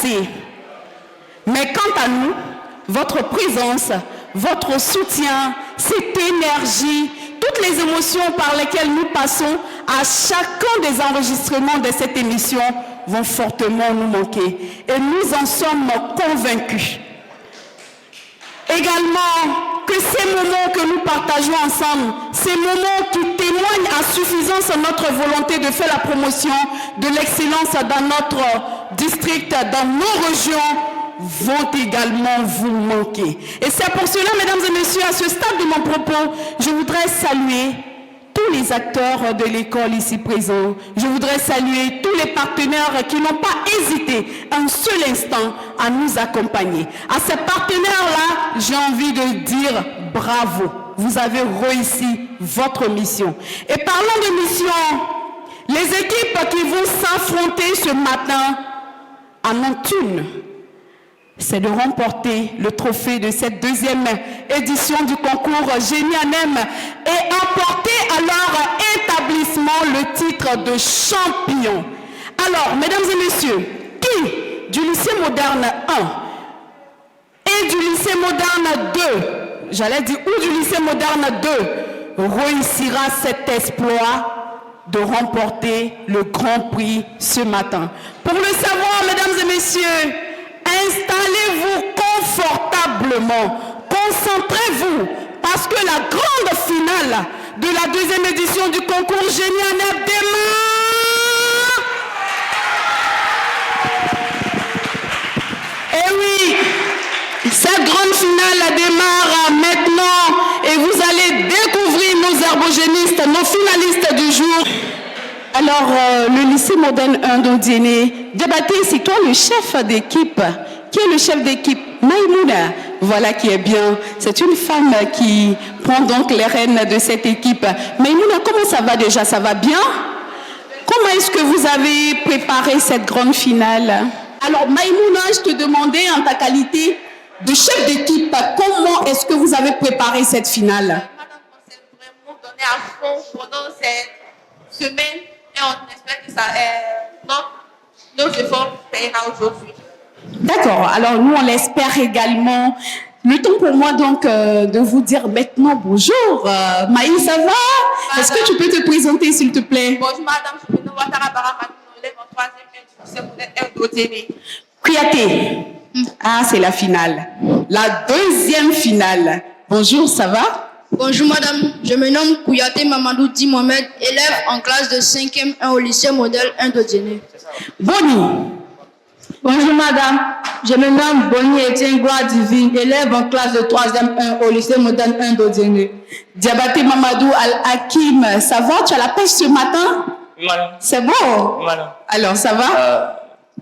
passé. Mais quant à nous, votre présence, votre soutien, cette énergie, toutes les émotions par lesquelles nous passons à chacun des enregistrements de cette émission vont fortement nous manquer. Et nous en sommes convaincus. Également, que ces moments que nous partageons ensemble, ces moments qui témoignent à suffisance de notre volonté de faire la promotion de l'excellence dans notre district, dans nos régions, vont également vous manquer. Et c'est pour cela, mesdames et messieurs, à ce stade de mon propos, je voudrais saluer tous les acteurs de l'école ici présents. Je voudrais saluer tous les partenaires qui n'ont pas hésité un seul instant à nous accompagner. À ces partenaires-là, j'ai envie de dire bravo. Vous avez réussi votre mission. Et parlant de mission, les équipes qui vont s'affronter ce matin en ont une. C'est de remporter le trophée de cette deuxième édition du concours Génie ANEM et apporter à leur établissement le titre de champion. Alors, mesdames et messieurs, qui du lycée moderne 1 et du lycée moderne 2, j'allais dire, ou du lycée moderne 2, réussira cet exploit de remporter le grand prix ce matin? Pour le savoir, mesdames et messieurs, installez-vous confortablement, concentrez-vous, parce que la grande finale de la deuxième édition du concours Génie ANEM démarre. Et oui, cette grande finale démarre maintenant et vous allez découvrir nos herbogénistes, nos finalistes du jour. Alors, le lycée moderne 1 d'Odiéné, débattez, c'est toi le chef d'équipe. Qui est le chef d'équipe? Maïmouna, voilà qui est bien. C'est une femme qui prend donc les rênes de cette équipe. Maïmouna, comment ça va déjà? Ça va bien? Comment est-ce que vous avez préparé cette grande finale? Alors, Maïmouna, je te demandais en ta qualité de chef d'équipe, comment est-ce que vous avez préparé cette finale? Madame, on s'est vraiment donné à fond pendant cette semaine. Et on espère que ça, nos efforts payera aujourd'hui. D'accord. Alors, nous, on l'espère également. Le temps pour moi, donc, de vous dire maintenant bonjour. Maï, ça va? Est-ce que tu peux te présenter, s'il te plaît? Bonjour, madame. Je me nomme Ouattara Barama. Je suis en 3e lycée d'Odiéné. Kouyaté. Ah, c'est la finale. La deuxième finale. Bonjour, ça va? Bonjour madame, je me nomme Kouyaté Mamadou Di Mohamed, élève en classe de 5e 1 au lycée modèle 1 d'Odiéné. Boni. Bonjour madame, je me nomme Boni Etienne Gloire Divine, élève en classe de 3e 1 au lycée modèle 1 d'Odiéné. Diabaté Mamadou Al-Hakim, ça va? Tu as la pêche ce matin? Oui madame. C'est bon? Oui madame. Alors, ça va?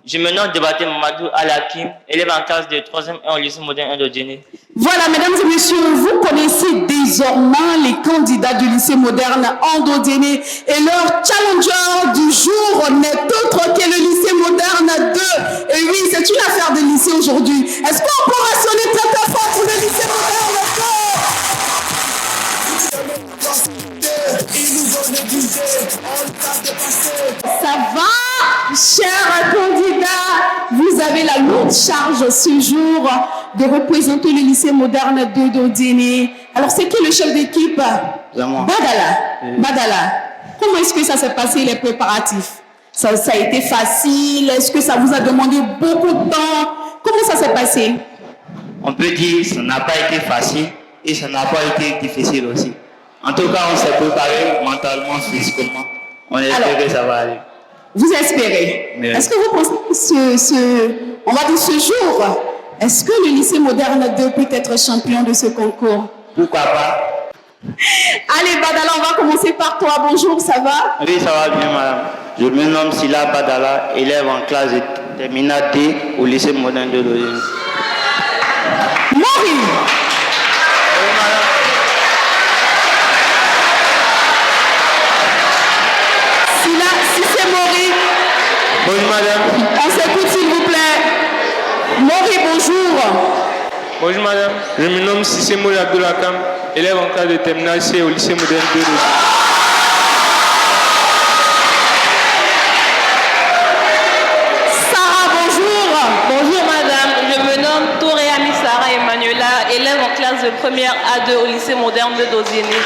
Je me nomme Diabaté Mamadou Al-Hakim, élève en classe de 3e 1 au lycée moderne 1 d'Odiéné. Voilà, mesdames et messieurs, vous connaissez désormais les candidats du lycée moderne Andodiéné et leur challenger du jour n'est autre que le lycée moderne 2. Et oui, c'est une affaire de lycée aujourd'hui. Est-ce qu'on peut rationner très très fort pour le lycée moderne 2? Ça va, chers candidats? Vous avez la lourde charge ce jour de représenter le lycée moderne 2 d'Odiéné. Alors, c'est qui le chef d'équipe? Badala. Badala. Comment est-ce que ça s'est passé, les préparatifs? Ça a été facile? Est-ce que ça vous a demandé beaucoup de temps? Comment ça s'est passé? On peut dire que ça n'a pas été facile et ça n'a pas été difficile aussi. En tout cas, on s'est préparé mentalement, physiquement. On espère que ça va aller. Vous espérez? Oui. Est-ce que vous pensez que on va dire ce jour, est-ce que le lycée moderne 2 peut être champion de ce concours? Pourquoi pas? Allez, Badala, on va commencer par toi. Bonjour, ça va? Oui, ça va bien, madame. Je me nomme Sila Badala, élève en classe de terminale D au lycée moderne de l'Odiéné. Maurice. Si c'est Maurice. Bonjour madame. On s'écoute s'il vous plaît. Maurice, bonjour. Bonjour madame. Je me nomme Sissé Mouli Abdoulakam, élève en classe de terminale C au lycée moderne 2 de Sarah, bonjour. première A2 au lycée moderne de Dosiéné.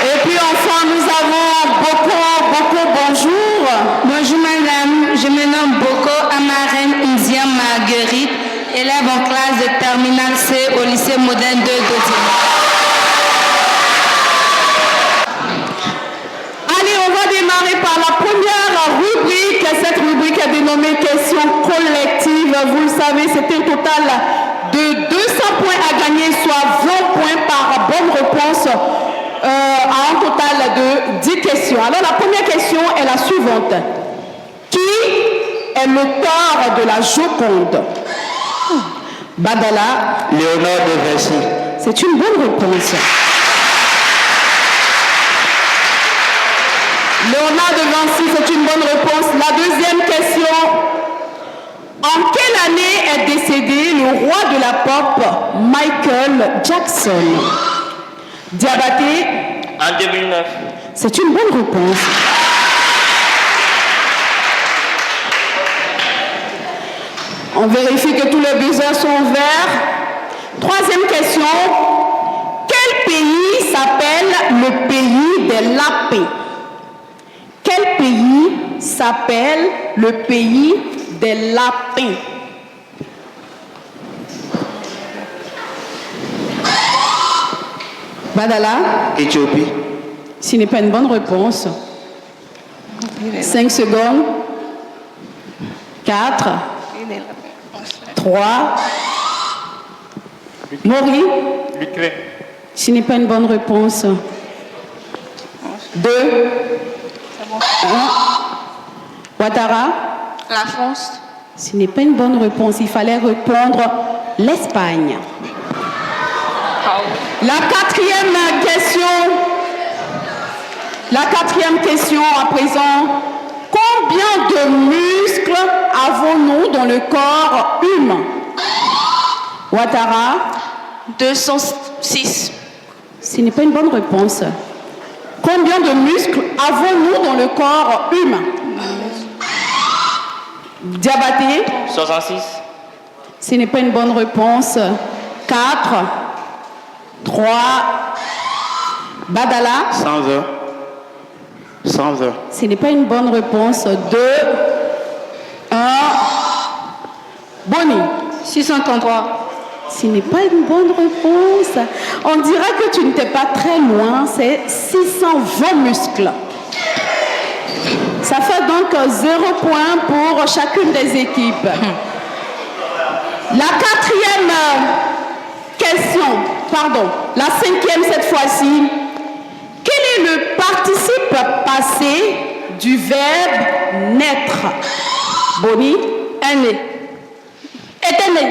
Et puis enfin, nous avons Boko, bonjour. Bonjour madame, je me nomme Boko Amarène India Marguerite, élève en classe de terminale C au lycée moderne de Dosiéné. Allez, on va démarrer par la première rubrique. Cette rubrique est dénommée questions collectives. Vous le savez, c'est un total de 200 points à gagner, soit 20 points par bonne réponse, à un total de 10 questions. Alors la première question est la suivante. Qui est l'auteur de la Joconde? Badala. Léonard de Vinci. C'est une bonne réponse. Léonard de Vinci, c'est une bonne réponse. La deuxième question. En quelle année est décédé le roi de la pop, Michael Jackson? Diabaté. En 2009. C'est une bonne réponse. On vérifie que tous les buzzers sont ouverts. Troisième question. Quel pays s'appelle le pays des lapins? Quel pays s'appelle le pays des lapins? Badala? Éthiopie. Ce n'est pas une bonne réponse. 5 secondes. 4. 3. Maury? L'Ukraine. Ce n'est pas une bonne réponse. 2. 1. Ouattara? La France. Ce n'est pas une bonne réponse. Il fallait répondre l'Espagne. La quatrième question à présent. Combien de muscles avons-nous dans le corps humain? Ouattara? 206. Ce n'est pas une bonne réponse. Combien de muscles avons-nous dans le corps humain? Diabaté? 66. Ce n'est pas une bonne réponse. 4. 3. Badala? 120. 120. Ce n'est pas une bonne réponse. 2. 1. Boni? 633. Ce n'est pas une bonne réponse. On dirait que tu n'étais pas très loin. C'est 620 muscles. Ça fait donc 0 point pour chacune des équipes. La quatrième question, la cinquième cette fois-ci. Quel est le participe passé du verbe naître? Boni? Né. Était né.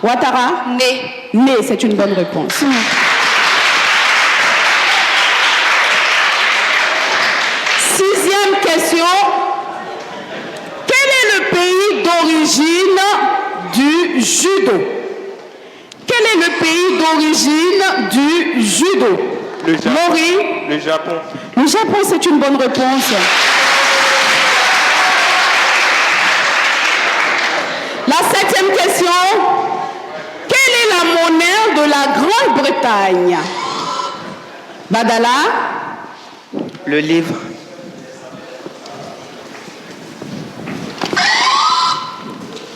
Ouattara? Né. Né, c'est une bonne réponse. Sixième question. Quel est le pays d'origine du judo? Quel est le pays d'origine du judo? Le Japon. Maury? Le Japon. Le Japon, c'est une bonne réponse. La septième question. Quelle est la monnaie de la Grande-Bretagne? Badala? Le livre.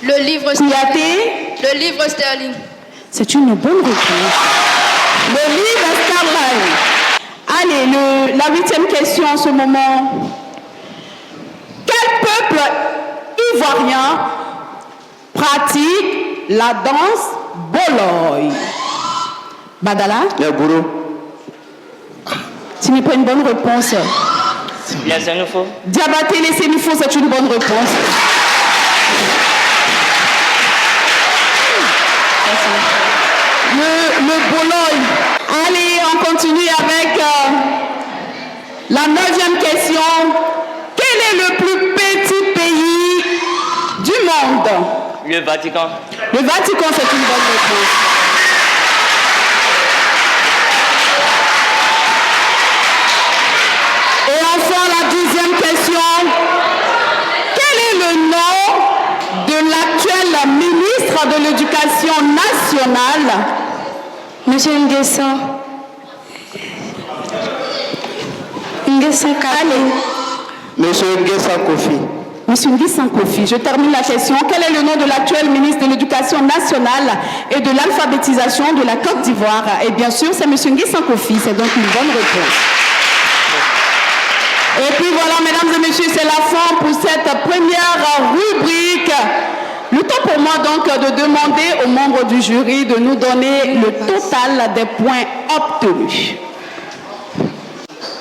Le livre Kouyaté? Le livre sterling. C'est une bonne réponse. Le livre sterling. Allez, la huitième question en ce moment. Quel peuple ivoirien pratique la danse Boloy? Badala? Le bourreau. Ce n'est pas une bonne réponse. Les Sénoufos. Diabaté, les Sénoufos, c'est une bonne réponse. Le Boloy. Allez, on continue avec la neuvième question. Quel est le plus petit pays du monde? Le Vatican. Le Vatican, c'est une bonne réponse. Et enfin, la dixième question. Quel est le nom de l'actuel ministre de l'Éducation nationale. Monsieur Nguessan. Nguessan Kato. Monsieur Nguessan Kofi. Monsieur Nguessan Kofi, je termine la question. Quel est le nom de l'actuel ministre de l'Éducation nationale et de l'alphabétisation de la Côte d'Ivoire? Et bien sûr, c'est Monsieur Nguessan Kofi. C'est donc une bonne réponse. Et puis voilà, mesdames et messieurs, c'est la fin pour cette première rubrique. Le temps pour moi donc de demander aux membres du jury de nous donner le total des points obtenus.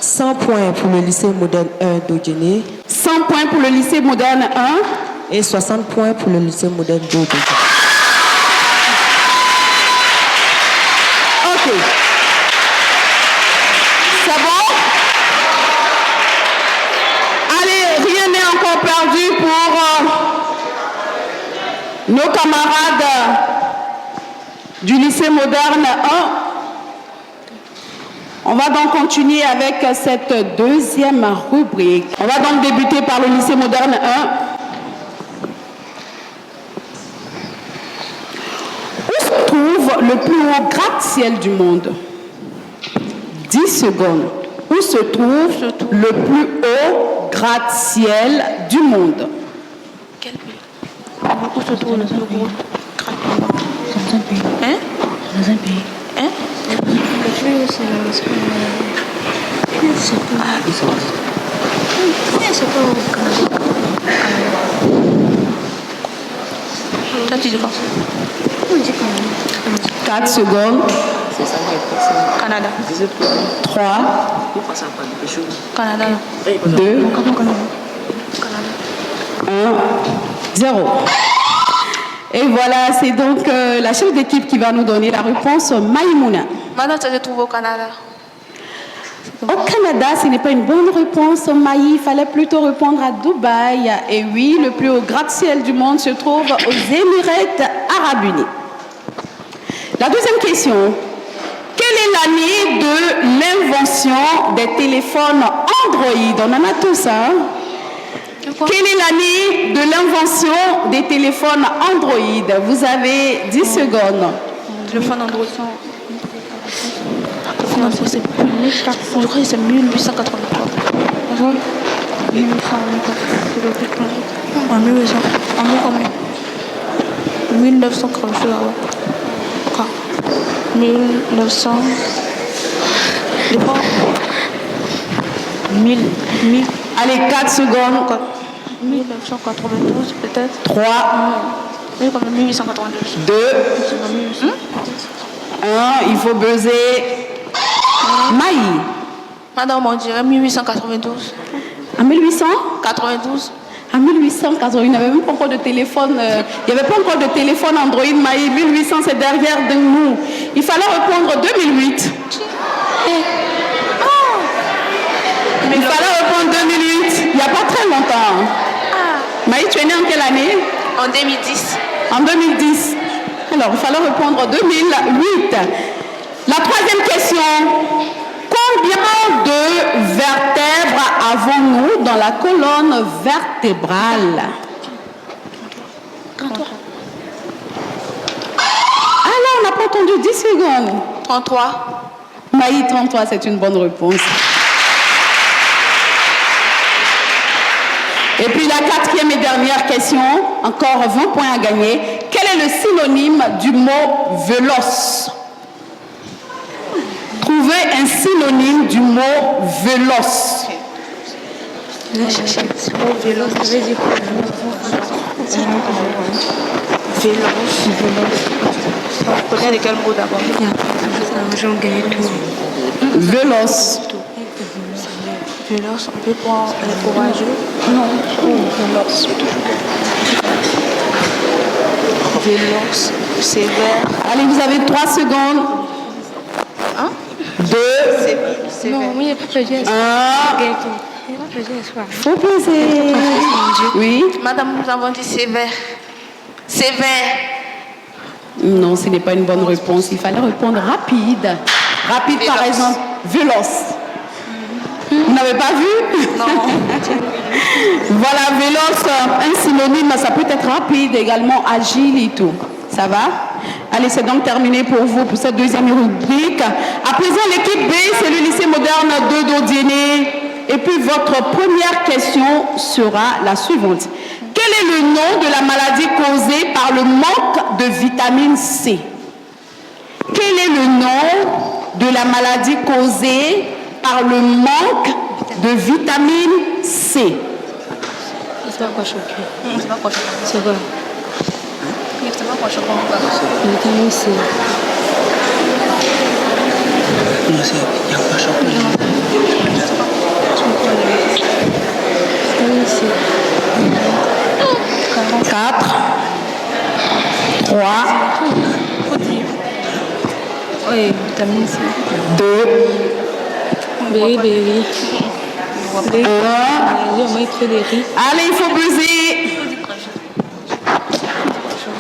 100 points pour le lycée moderne 1 d'Odjene 100 points pour le lycée moderne 1 et 60 points pour le lycée moderne 2 d'Odjene. Ok. C'est bon? Allez, rien n'est encore perdu pour nos camarades du lycée moderne 1. On va donc continuer avec cette deuxième rubrique. On va donc débuter par le lycée moderne 1. Où se trouve le plus haut gratte-ciel du monde? 10 secondes. Où se trouve le plus haut gratte-ciel du monde? Quel pays? Où se trouve le plus gros gratte-ciel? Dans un pays. Hein? Dans un pays. Hein? Le plus haut, c'est pas au Canada. Toi, tu dis quoi? On dit Canada. 4 secondes. Canada. 3, Canada. 2, 1, 0. Et voilà, c'est donc la chef d'équipe qui va nous donner la réponse, Maïmouna. Maintenant, ça se trouve au Canada. Au Canada, ce n'est pas une bonne réponse, Maï. Il fallait plutôt répondre à Dubaï. Et oui, le plus haut gratte-ciel du monde se trouve aux Émirats Arabes Unis. La deuxième question. Quelle est l'année de l'invention des téléphones Android? On en a tous, hein? Quelle est l'année de l'invention des téléphones Android? Vous avez 10 secondes. Téléphone Android. C'est plus 1400. Je crois que c'est 1883. 1940. 1900. 1000. Allez, 4 secondes. 1992 peut-être. 3, Oui, comme 1892. 2, 1. Il faut buzzer. Maï. Madame, on dirait 1892. En 1800? 92. En 1880, il n'y avait même pas encore de téléphone. Il n'y avait pas encore de téléphone Android, Maï. 1800, c'est derrière de nous. Il fallait répondre 2008. Il fallait répondre 2008. Il n'y a pas très longtemps. Maï, tu es née en quelle année? En 2010. En 2010. Alors, il fallait répondre 2008. La troisième question. Combien de vertèbres avons-nous dans la colonne vertébrale? 33. Ah là, on n'a pas entendu 10 secondes. 33. Maï, 33, c'est une bonne réponse. Et puis la quatrième et dernière question, encore 20 points à gagner. Quel est le synonyme du mot véloce? Trouvez un synonyme du mot véloce. On connaît de quel mot d'abord? Véloce. Véloce, on peut prendre courageux. Non, véloce. Véloce, sévère. Allez, vous avez 3 secondes. 2, Sévère. 1. Faut poser. Oui. Madame, nous avons dit sévère. Sévère. Non, ce n'est pas une bonne réponse. Il fallait répondre rapide. Rapide, par exemple, véloce. Vous n'avez pas vu? Non. Voilà, véloce, un synonyme, ça peut être rapide, également agile et tout. Ça va? Allez, c'est donc terminé pour vous pour cette deuxième rubrique. À présent, l'équipe B, c'est le lycée moderne de Dodiéné. Et puis, votre première question sera la suivante. Quel est le nom de la maladie causée par le manque de vitamine C? Quel est le nom de la maladie causée par le manque de vitamine C? C'est pas quoi choquer. C'est pas quoi choquer. C'est quoi? C'est pas quoi choquer. Vitamine C. Non, c'est il n'y a pas chocolat. Vitamine C. 4, 3, Oui, vitamine C. 2, Berry. 1. Allez, il faut buzzer.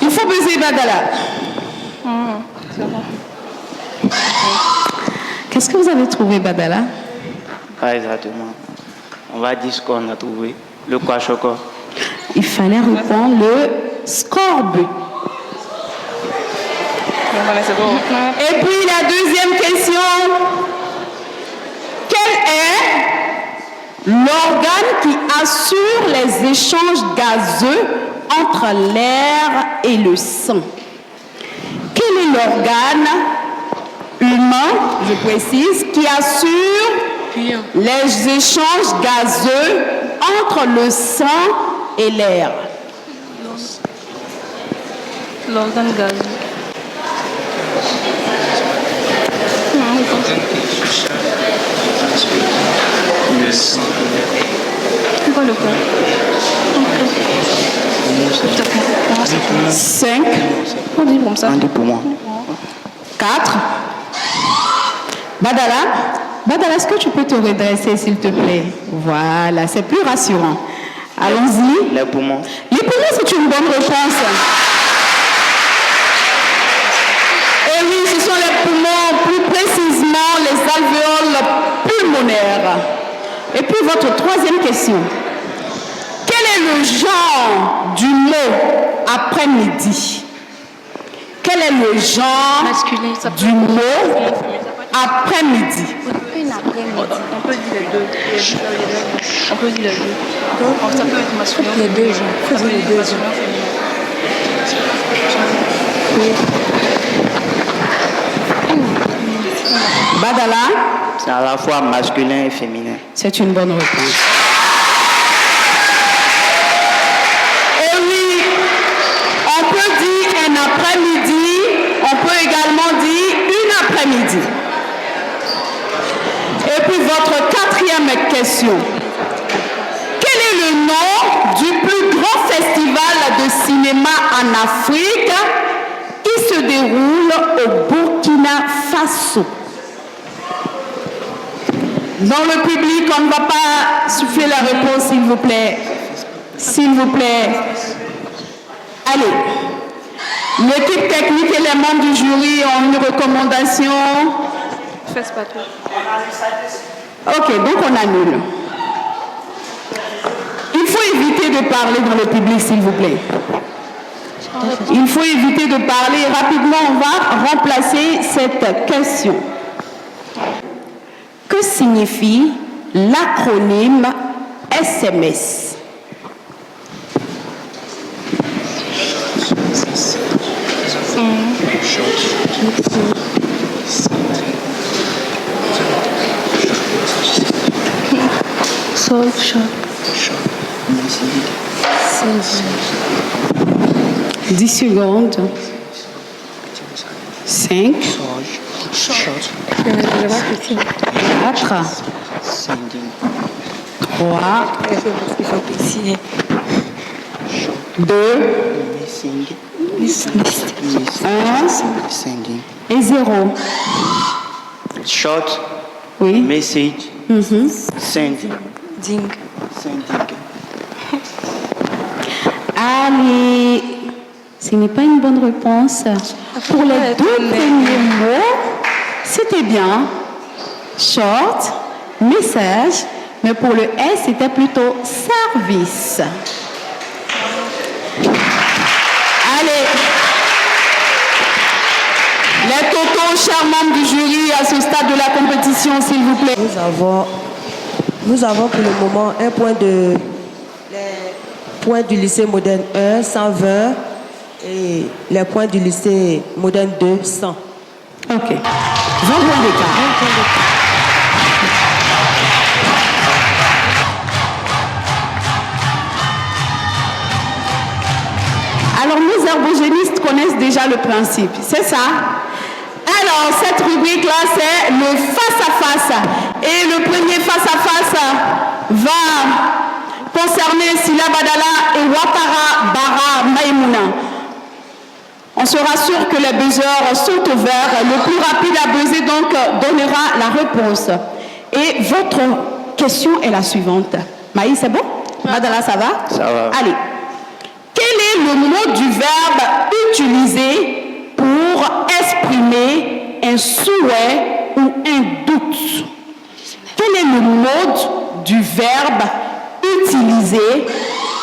Il faut buzzer, Badala. Qu'est-ce que vous avez trouvé, Badala? Pas exactement. On va dire ce qu'on a trouvé. Le kwashiorkor. Il fallait répondre le scorbut. Et puis la deuxième question. Quel est l'organe qui assure les échanges gazeux entre l'air et le sang? Quel est l'organe humain, je précise, qui assure les échanges gazeux entre le sang et l'air? L'organe gazeux. C'est quoi le cas? 5. On dit comme ça. Un pour moi. 4. Badala, est-ce que tu peux te redresser, s'il te plaît? Voilà, c'est plus rassurant. Allons-y. Les poumons. Les poumons, c'est une bonne réponse. Et oui, ce sont les poumons, plus précisément les alvéoles pulmonaires. Et puis votre troisième question. Quel est le genre du mot après-midi? Quel est le genre Masculin, ça du mot après-midi? Une après-midi. On peut dire les deux. On peut dire les deux. Ça peut être masculin. Les deux genres. Ça peut être masculin. Badala, C'est à la fois masculin et féminin. c'est une bonne réponse. Et oui, on peut dire un après-midi, on peut également dire une après-midi. Et puis votre quatrième question. Quel est le nom du plus grand festival de cinéma en Afrique qui se déroule au Burkina Faso? Dans le public, on ne va pas souffler la réponse, s'il vous plaît. S'il vous plaît. Allez. L'équipe technique et les membres du jury ont une recommandation. Fais pas tout. Ok, donc on annule. Il faut éviter de parler dans le public, s'il vous plaît. Il faut éviter de parler. Rapidement, on va remplacer cette question. Que signifie l'acronyme SMS? Sauf chat. 10 secondes. 5. 4. 3. 2. 1. Et 0. Short, Oui. message, sending. Ding. Sending. Allez. Ce n'est pas une bonne réponse. Pour les deux premiers mots, c'était bien. Short, message. Mais pour le S, c'était plutôt service. Allez. mot, chers membres du jury, à ce stade de la compétition, s'il vous plaît. Nous avons pour le moment les points du lycée moderne 1, 120, et les points du lycée moderne 2, 100. Ok. 20 points d'écart. Alors, nos herbogénistes connaissent déjà le principe, c'est ça? Alors, cette rubrique-là, c'est le face-à-face. Et le premier face-à-face va concerner Sila Badala et Ouattara Bara Maïmouna. On se rassure que les buzzers sont ouverts. Le plus rapide à buzzer, donc, donnera la réponse. Et votre question est la suivante. Maï, c'est bon? Badala, ça va? Ça va. Allez. Quel est le mot du verbe utilisé pour exprimer un souhait ou un doute? Quel est le mot du verbe utilisé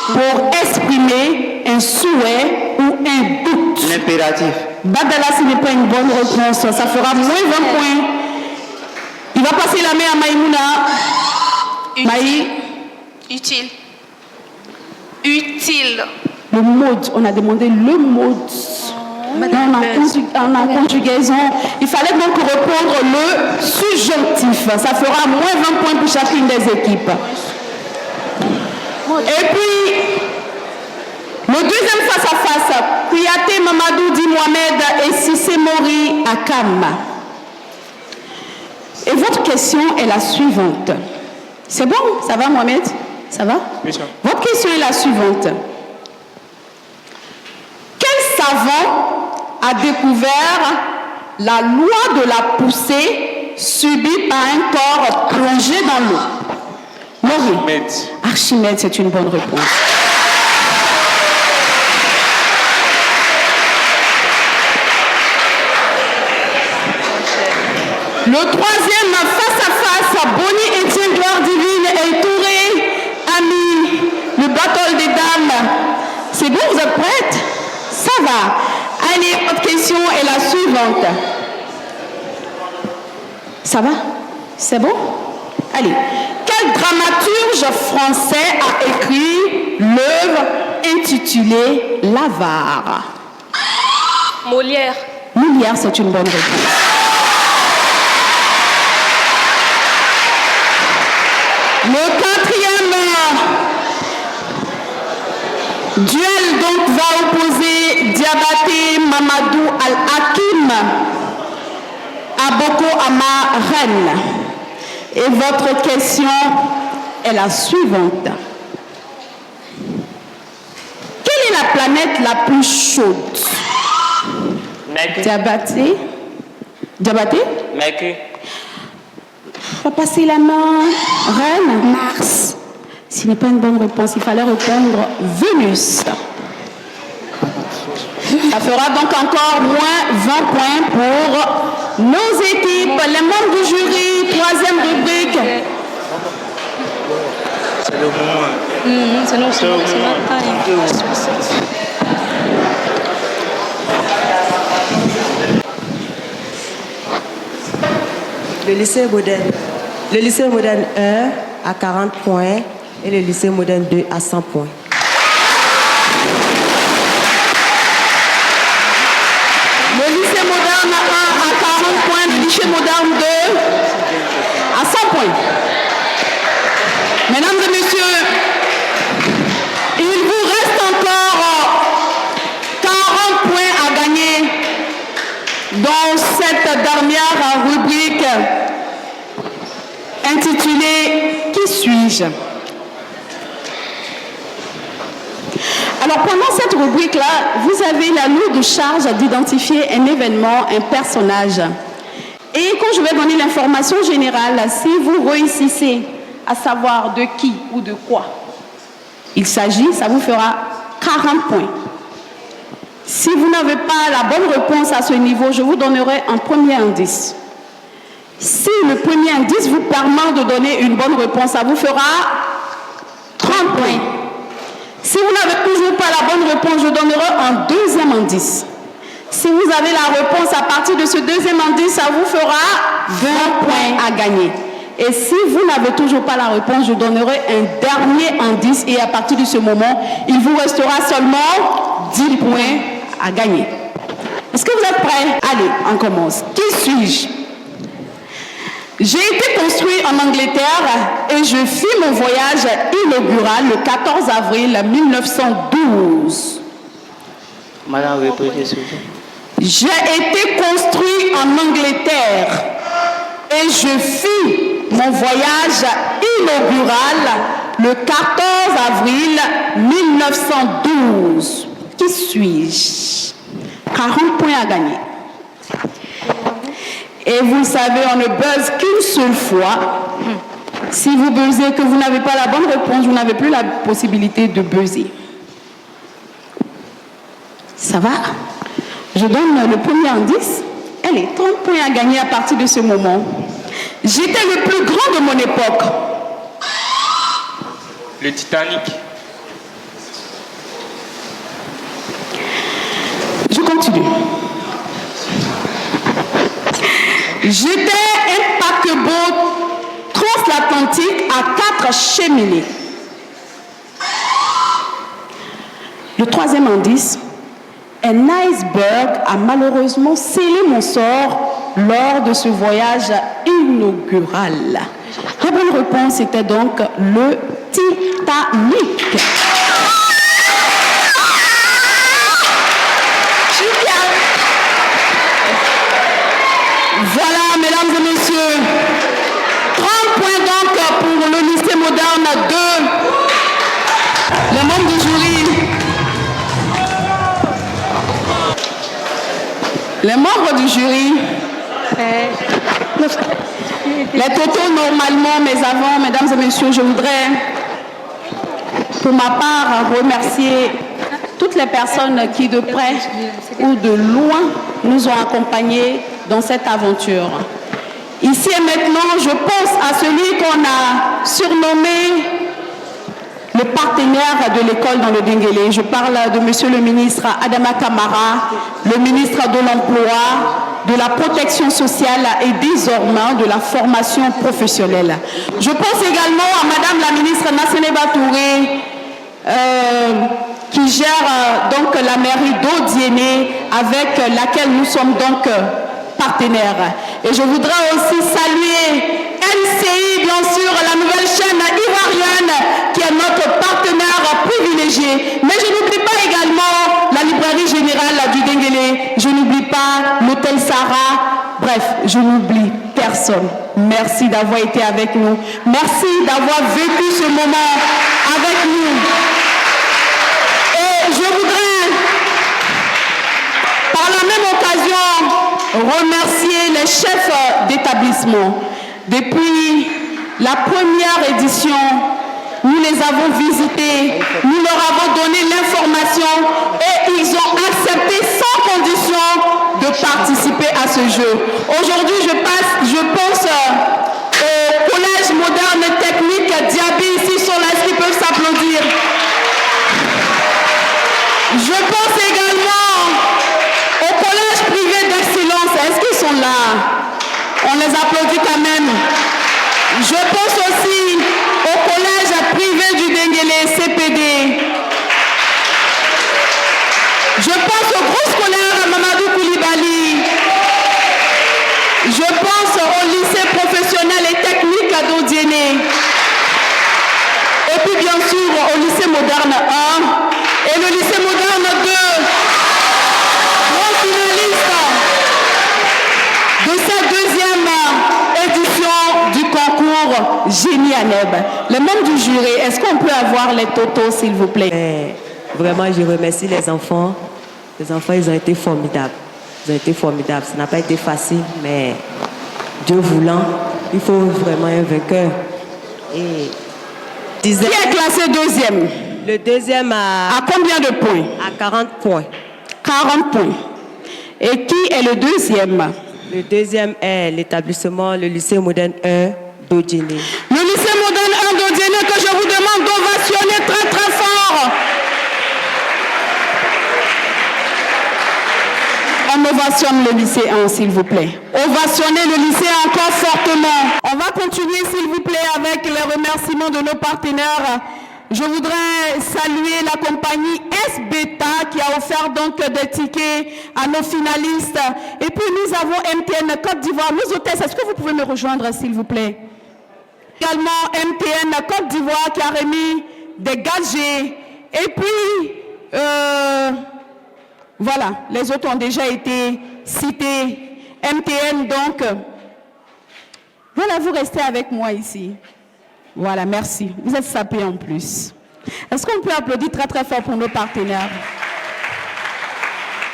pour exprimer un souhait ou un doute? L'impératif. Badala, ce n'est pas une bonne réponse. Ça fera moins 20 points. Il va passer la main à Maïmouna. Maï. Utile. Utile. Le mode, on a demandé le mode. En conjugaison, il fallait donc répondre le subjonctif. Ça fera moins 20 points pour chacune des équipes. Et puis, le deuxième face-à-face, Kouyaté Mamadou Di Mohamed et Sissé Mori Akam. Et votre question est la suivante. C'est bon? Ça va, Mohamed? Ça va? Oui, ça. Votre question est la suivante. Quel savant a découvert la loi de la poussée subie par un corps plongé dans l'eau? Mori. Archimède. Archimède, c'est une bonne réponse. Le troisième face-à-face, Bonnie Etienne, Gloire Divine et Touré, Ami, le battle des dames. C'est bon, vous êtes prêtes? Ça va. Allez, votre question est la suivante. Ça va? C'est bon? Allez. Quel dramaturge français a écrit l'œuvre intitulée L'Avare? Molière. Molière, c'est une bonne réponse. Le quatrième duel donc va opposer Diabaté Mamadou Al-Hakim à Boko Ama Rennes. Et votre question est la suivante. Quelle est la planète la plus chaude? Mercure. Diabaté? Mercure. On va passer la main. Rennes? Mars. Ce n'est pas une bonne réponse, il fallait répondre Vénus. Ça fera donc encore moins 20 points pour nos équipes. Les membres du jury, troisième rubrique. C'est le moment. C'est le moment. Le lycée moderne 1 à 40 points et le lycée moderne 2 à 100 points. Le lycée moderne 1 à 40 points, le lycée moderne 2 à 100 points. Mesdames et messieurs, il vous reste encore 40 points à gagner dans cette dernière rubrique intitulée « Qui suis-je ?» Alors pendant cette rubrique-là, vous avez la lourde charge d'identifier un événement, un personnage. Et quand je vais donner l'information générale, si vous réussissez à savoir de qui ou de quoi il s'agit, ça vous fera 40 points. Si vous n'avez pas la bonne réponse à ce niveau, je vous donnerai un premier indice. Si le premier indice vous permet de donner une bonne réponse, ça vous fera 30 points. Si vous n'avez toujours pas la bonne réponse, je donnerai un deuxième indice. Si vous avez la réponse à partir de ce deuxième indice, ça vous fera 20 points à gagner. Et si vous n'avez toujours pas la réponse, je donnerai un dernier indice et à partir de ce moment, il vous restera seulement 10 points à gagner. Est-ce que vous êtes prêts? Allez, on commence. Qui suis-je? J'ai été construit en Angleterre et je fis mon voyage inaugural le 14 avril 1912. Madame, répétez s'il vous plaît. J'ai été construit en Angleterre et je fis mon voyage inaugural le 14 avril 1912. Qui suis-je? 40 points à gagner. Et vous le savez, on ne buzz qu'une seule fois. Si vous buzzez que vous n'avez pas la bonne réponse, vous n'avez plus la possibilité de buzzer. Ça va? Je donne le premier indice. Allez, 30 points à gagner à partir de ce moment. J'étais le plus grand de mon époque. Le Titanic. Je continue. J'étais un paquebot transatlantique à 4 cheminées. Le troisième indice. Un iceberg a malheureusement scellé mon sort lors de ce voyage inaugural. La bonne réponse était donc le Titanic. Voilà, mesdames et messieurs, 30 points donc pour le lycée moderne 2. Les membres du jury. Les membres du jury, les totaux normalement, mais avant, mesdames et messieurs, je voudrais, pour ma part, remercier toutes les personnes qui, de près ou de loin, nous ont accompagnés dans cette aventure. Ici et maintenant, je pense à celui qu'on a surnommé le partenaire de l'école dans le Denguélé. Je parle de monsieur le ministre Adama Kamara, le ministre de l'Emploi, de la protection sociale et désormais de la formation professionnelle. Je pense également à madame la ministre Nasseneba Touré, qui gère donc la mairie d'Odiéné, avec laquelle nous sommes donc partenaires. Et je voudrais aussi saluer NCI, bien sûr, la nouvelle chaîne ivoirienne, qui est notre partenaire privilégié. Mais je n'oublie pas également la librairie générale du Denguélé. Je n'oublie pas l'hôtel Sarah. Bref, je n'oublie personne. Merci d'avoir été avec nous. Merci d'avoir vécu ce moment avec nous. Et je voudrais, par la même occasion, remercier les chefs d'établissement. Depuis la première édition, nous les avons visités, nous leur avons donné l'information et ils ont accepté sans condition de participer à ce jeu. Aujourd'hui, je pense au collège moderne technique Diaby, ici sur la qui peuvent s'applaudir. Je pense également au collège privé d'excellence. Est-ce qu'ils sont là? On les applaudit quand même. Je pense aussi au collège privé du Denguélé, CPD. Je pense au groupe scolaire Mamadou Koulibaly. Je pense au lycée professionnel et technique d'Odiéné. Et puis bien sûr au lycée moderne 1 et le lycée moderne 2. Grand finaliste de cette deuxième édition du concours Génie ANEB. Les membres du jury, est-ce qu'on peut avoir les totaux, s'il vous plaît? Vraiment, je remercie les enfants. Les enfants, ils ont été formidables. Ils ont été formidables. Ça n'a pas été facile, mais Dieu voulant, il faut vraiment un vainqueur. Et qui est classé deuxième? Le deuxième à combien de points? À 40 points. 40 points. Et qui est le deuxième? Le deuxième est l'établissement, le lycée moderne 1 d'Odiéné. Le lycée moderne 1 d'Odiéné que je vous demande d'ovationner très très fort. ovationne le lycée 1, s'il vous plaît. Ovationnez le lycée encore fortement. On va continuer, s'il vous plaît, avec les remerciements de nos partenaires. Je voudrais saluer la compagnie S-Beta qui a offert donc des tickets à nos finalistes. Et puis nous avons MTN Côte d'Ivoire. Nos hôtesses, est-ce que vous pouvez me rejoindre, s'il vous plaît? Également MTN Côte d'Ivoire qui a remis des gadgets. Et puis, voilà, les autres ont déjà été cités. MTN, donc, voilà, vous restez avec moi ici. Voilà, merci. Vous êtes sapés en plus. Est-ce qu'on peut applaudir très très fort pour nos partenaires?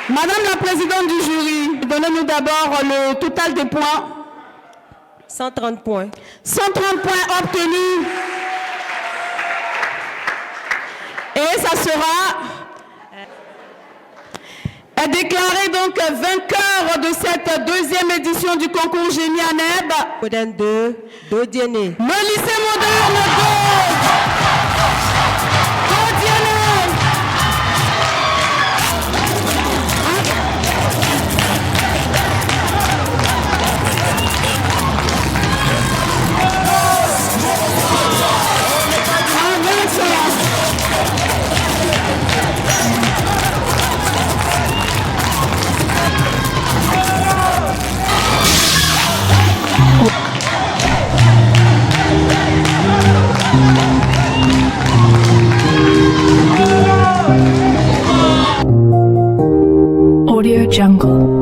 Madame la présidente du jury, donnez-nous d'abord le total des points. 130 points. 130 points obtenus. Et ça sera déclaré donc vainqueur de cette deuxième édition du concours Génie ANEB. Moderne 2, Dodienné. Le lycée moderne Dodienné. Audio Jungle.